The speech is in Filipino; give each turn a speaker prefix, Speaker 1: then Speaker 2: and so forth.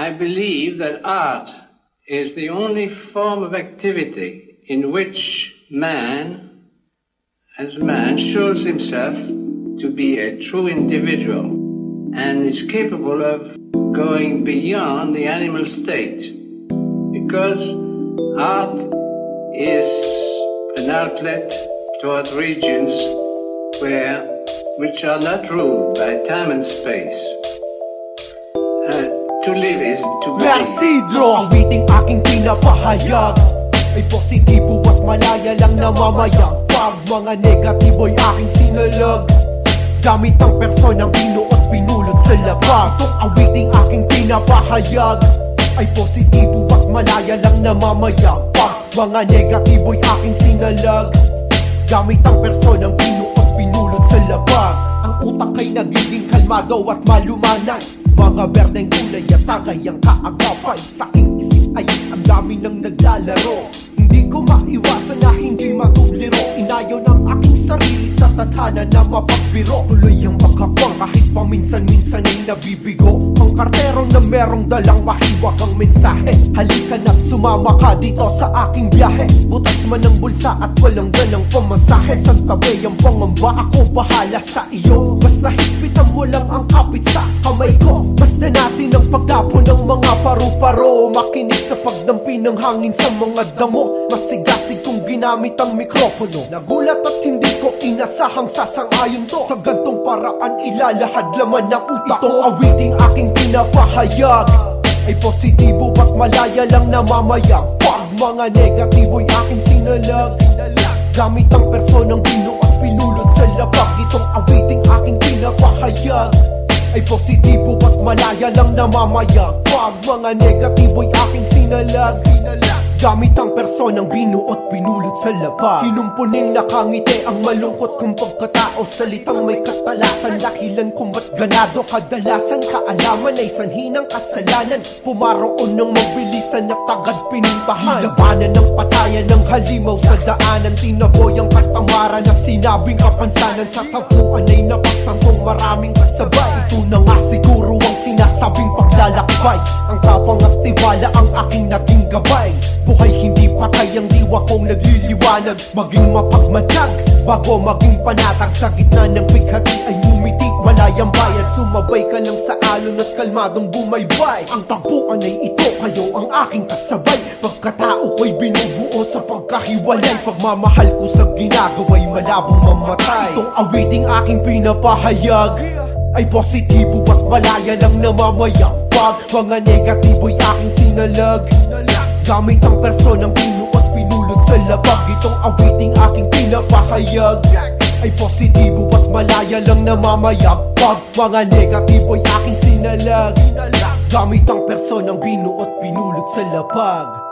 Speaker 1: I believe that art is the only form of activity in which man, as man, shows himself to be a true individual and is capable of going beyond the animal state, because art is an outlet toward regions which are not ruled by time and space. To live is to be.
Speaker 2: Mercidro, awiting aking pinapahayag ay positibo at malaya lang namamayag. Pag mga negatibo'y aking sinalag, gamit ang personang binuot pinulot sa labag. Itong awiting aking pinapahayag ay positibo at malaya lang namamayag. Pag mga negatibo'y aking sinalag, gamit ang personang binuot pinulot sa labag. Ang utak ay nagiging kalmado at malumanay. Mga berdeng kulay at tagay ang kaagapay. Sa aking isip ay ang dami nang naglalaro. Hindi ko maiwasan na hindi matugliro. Inayaw ng aking sarili sa tadhana na mapagbiro. Tuloy ang magkakwang kahit paminsan-minsan ay nabibigo. Ang karterong na merong dalang mahiwag ang mensahe. Halika na't sumama ka dito sa aking biyahe. Butas man ang bulsa at walang dalang pamasahe. Santabay ang pangamba, ako bahala sa iyo. Basta higpitan mo lang ang kapit sa kamay ko. Basta natin ang pagdapo ng mga paru-paro. Makinig sa pagdampi ng hangin sa mga damo. Masigasig kung ginamit ang mikropono. Nagulat at hindi ko inasahang sasang-ayon to. Sa gantong paraan ilalahad laman ng utak ko. Itong awiting aking pinapahayag ay positibo at malaya lang namamayag. Pag mga negatibo'y aking sinalag, gamit ang personang binuot pinulot sa labag. Itong awiting aking pinapahayag ay positibo at malaya lang namamayag. Pag mga negatibo'y aking sinalag, gamit ang personang binuot pinulot sa labag. Kinumpuning nakangiti ang malungkot kong pagkatao. Salitang may katalasan, dahilan kung ba't ganado. Kadalasan kaalaman ay sanhi ng kasalanan. Pumaroon ng mabilisan na tagad pinintahan. Labanan ng patayan ng halimaw sa daanan. Tinaboy ang katamaran na sinabing kapansanan. Sa taguan ay napagtangkong maraming kasabay. Ito na nga siguro ang sinasabing paglalakbay. Ang tapang at tiwala ang aking naging gabay. Buhay hindi patay ang diwa kong nagliliwanag. Maging mapagmatag bago maging panatag. Sa gitna ng bighati ay ngumiti, wala yang bayad. Sumabay ka lang sa alon at kalmadong bumaybay. Ang tabuan ay ito, kayo ang aking kasabay. Pagkatao ko'y binubuo sa pagkahiwalay. Pagmamahal ko sa ginagawa'y malabong mamatay. Itong awiting aking pinapahayag ay positibo at malaya lang namamayag. Pag mga negatibo'y aking sinalag, gamit ang personang binuot pinulot sa labag. Itong awiting aking pinapahayag ay positibo at malaya lang namamayag. Pag mga negatibo'y aking sinalag, gamit ang personang binuot pinulot sa labag.